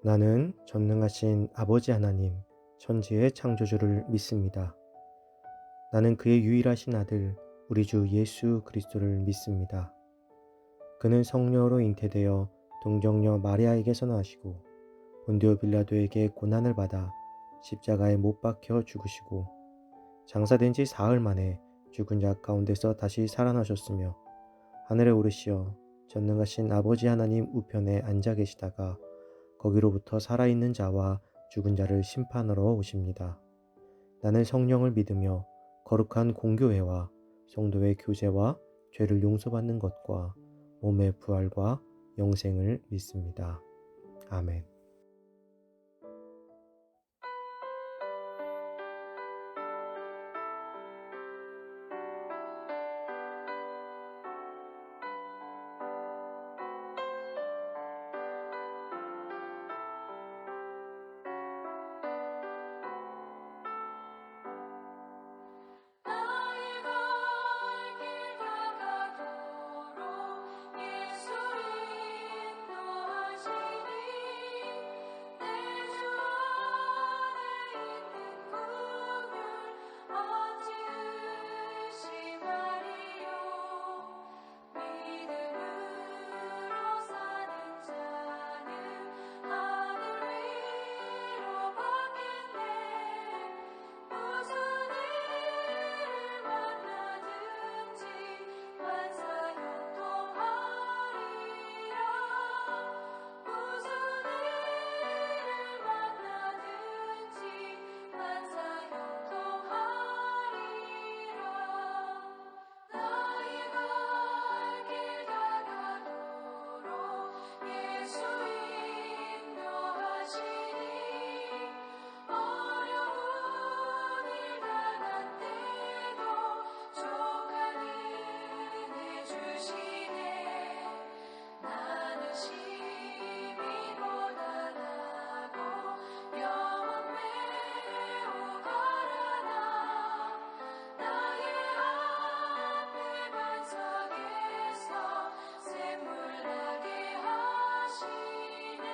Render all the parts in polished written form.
나는 전능하신 아버지 하나님, 천지의 창조주를 믿습니다. 나는 그의 유일하신 아들, 우리 주 예수 그리스도를 믿습니다. 그는 성령으로 잉태되어 동정녀 마리아에게서 나시고 본디오 빌라도에게 고난을 받아 십자가에 못 박혀 죽으시고 장사된 지 사흘 만에 죽은 자 가운데서 다시 살아나셨으며 하늘에 오르시어 전능하신 아버지 하나님 우편에 앉아 계시다가 거기로부터 살아있는 자와 죽은 자를 심판하러 오십니다. 나는 성령을 믿으며 거룩한 공교회와 성도의 교제와 죄를 용서받는 것과 몸의 부활과 영생을 믿습니다. 아멘. 나의 갈 길 다가도록 예수 인도하시니 내 주 안에 있는 긍휼 어찌 의심하리요. 믿음으로 사는 자는 하늘 위로 받겠네. 무슨 일을 만나든지 만사 형통하리라. 무슨 일을 만나든지 만사 형통하리라. 나의 갈 길 다가도록 예수 인도하시니 어려운 일 당한 때도 족한 은혜 주시네. 나는 심히 고단하고 영혼 매우 가라나 나의 앞에 반석에서 샘물 나게 하시네.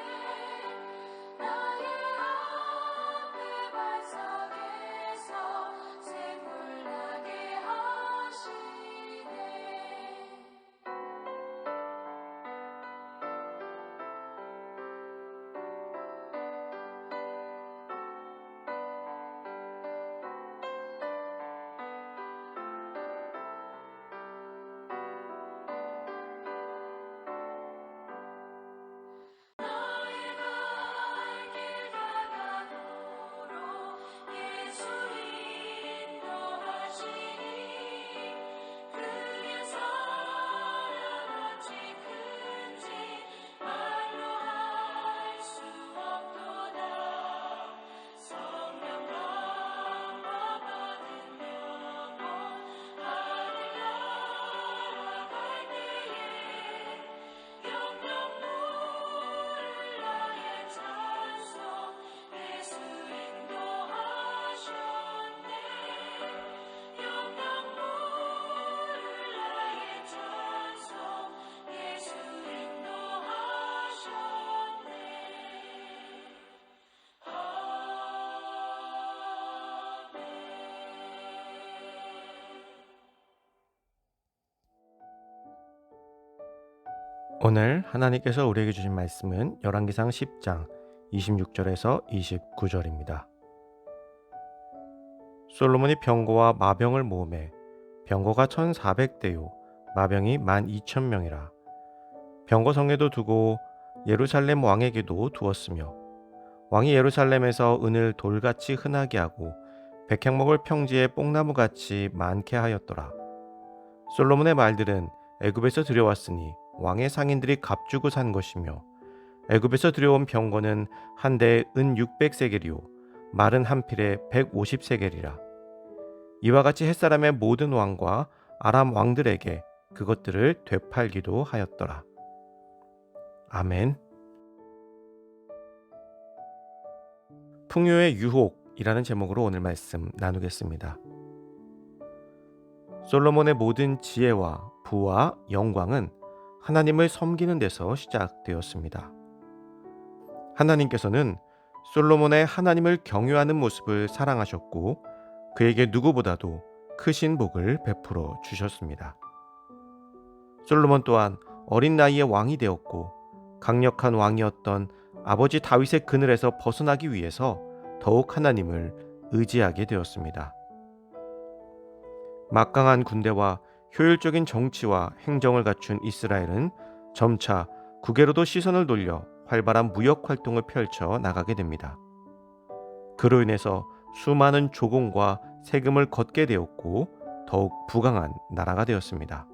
나의 앞에 반석에서 샘물 나게 하시네. 나의 갈 길 다가도록 예수 인도하시니 그의 사랑 어찌 큰지 말로 할 수 없도다. 성령 감화 받은 영혼 하늘 날아갈 때에 영영 모를 나의 찬송 예수 인도하셨네. 영영 모를 나의 찬송 예수 인도하셨네. 오늘 하나님께서 우리에게 주신 말씀은 열왕기상 10장 26절에서 29절입니다. 솔로몬이 병거와 마병을 모으매 병거가 1400대요 마병이 12,000명이라. 병거 성에도 두고 예루살렘 왕에게도 두었으며 왕이 예루살렘에서 은을 돌같이 흔하게 하고 백향 먹을 평지에 뽕나무같이 많게 하였더라. 솔로몬의 말들은 애굽에서 들여왔으니 왕의 상인들이 값주고 산 것이며 애굽에서 들여온 병거는 한 대에 은 600세겔이요 말은 한 필에 150세겔이라. 이와 같이 햇사람의 모든 왕과 아람 왕들에게 그것들을 되팔기도 하였더라. 아멘. 풍요의 유혹이라는 제목으로 오늘 말씀 나누겠습니다. 솔로몬의 모든 지혜와 부와 영광은 하나님을 섬기는 데서 시작되었습니다. 하나님께서는 솔로몬의 하나님을 경외하는 모습을 사랑하셨고 그에게 누구보다도 크신 복을 베풀어 주셨습니다. 솔로몬 또한 어린 나이에 왕이 되었고 강력한 왕이었던 아버지 다윗의 그늘에서 벗어나기 위해서 더욱 하나님을 의지하게 되었습니다. 막강한 군대와 효율적인 정치와 행정을 갖춘 이스라엘은 점차 국외로도 시선을 돌려 활발한 무역 활동을 펼쳐 나가게 됩니다. 그로 인해서 수많은 조공과 세금을 걷게 되었고 더욱 부강한 나라가 되었습니다.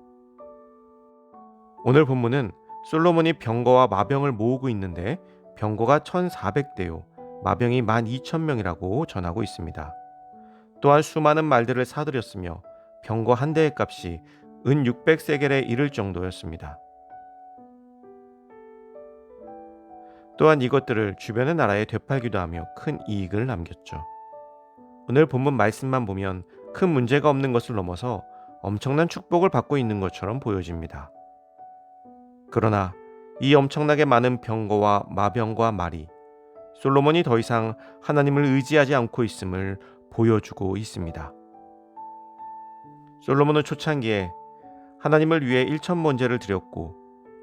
오늘 본문은 솔로몬이 병거와 마병을 모으고 있는데 병거가 1,400대요, 마병이 12,000명이라고 전하고 있습니다. 또한 수많은 말들을 사들였으며 병거 한 대의 값이 은 600세겔에 이를 정도였습니다. 또한 이것들을 주변의 나라에 되팔기도 하며 큰 이익을 남겼죠. 오늘 본문 말씀만 보면 큰 문제가 없는 것을 넘어서 엄청난 축복을 받고 있는 것처럼 보여집니다. 그러나 이 엄청나게 많은 병거와 마병과 말이 솔로몬이 더 이상 하나님을 의지하지 않고 있음을 보여주고 있습니다. 솔로몬은 초창기에 하나님을 위해 1,000번제를 드렸고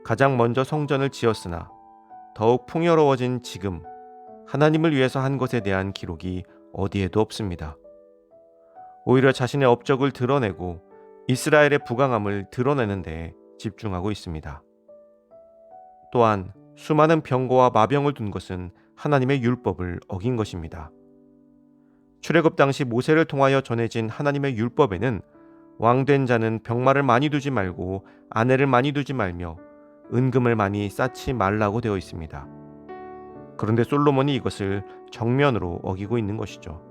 가장 먼저 성전을 지었으나 더욱 풍요로워진 지금 하나님을 위해서 한 것에 대한 기록이 어디에도 없습니다. 오히려 자신의 업적을 드러내고 이스라엘의 부강함을 드러내는 데 집중하고 있습니다. 또한 수많은 병거와 마병을 둔 것은 하나님의 율법을 어긴 것입니다. 출애굽 당시 모세를 통하여 전해진 하나님의 율법에는 왕된 자는 병마를 많이 두지 말고 아내를 많이 두지 말며 은금을 많이 쌓지 말라고 되어 있습니다. 그런데 솔로몬이 이것을 정면으로 어기고 있는 것이죠.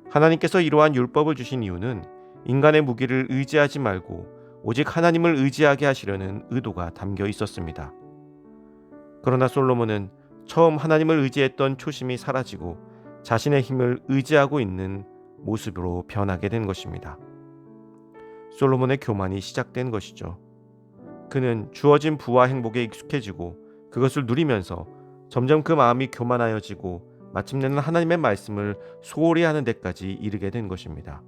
하나님께서 이러한 율법을 주신 이유는 인간의 무기를 의지하지 말고 오직 하나님을 의지하게 하시려는 의도가 담겨 있었습니다. 그러나 솔로몬은 처음 하나님을 의지했던 초심이 사라지고 자신의 힘을 의지하고 있는 모습으로 변하게 된 것입니다. 솔로몬의 교만이 시작된 것이죠. 그는 주어진 부와 행복에 익숙해지고 그것을 누리면서 점점 그 마음이 교만하여지고 마침내는 하나님의 말씀을 소홀히 하는 데까지 이르게 된 것입니다.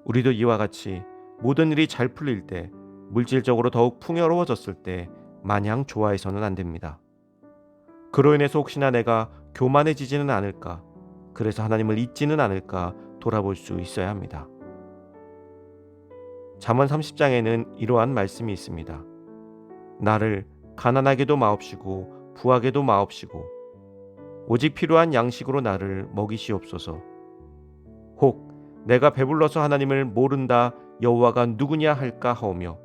우리도 이와 같이 모든 일이 잘 풀릴 때, 물질적으로 더욱 풍요로워졌을 때 마냥 좋아해서는 안 됩니다. 그로 인해서 혹시나 내가 교만해지지는 않을까, 그래서 하나님을 잊지는 않을까 돌아볼 수 있어야 합니다. 잠언 30장에는 이러한 말씀이 있습니다. 나를 가난하게도 마옵시고 부하게도 마옵시고 오직 필요한 양식으로 나를 먹이시옵소서. 혹 내가 배불러서 하나님을 모른다 여호와가 누구냐 할까 하오며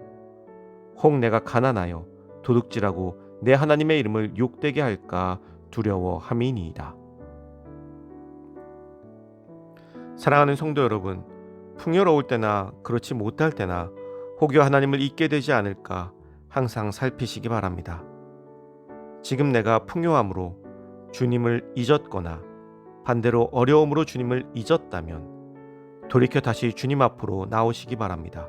혹 내가 가난하여 도둑질하고 내 하나님의 이름을 욕되게 할까 두려워함이니이다. 사랑하는 성도 여러분, 풍요로울 때나 그렇지 못할 때나 혹여 하나님을 잊게 되지 않을까 항상 살피시기 바랍니다. 지금 내가 풍요함으로 주님을 잊었거나 반대로 어려움으로 주님을 잊었다면 돌이켜 다시 주님 앞으로 나오시기 바랍니다.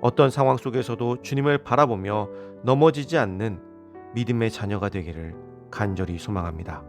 어떤 상황 속에서도 주님을 바라보며 넘어지지 않는 믿음의 자녀가 되기를 간절히 소망합니다.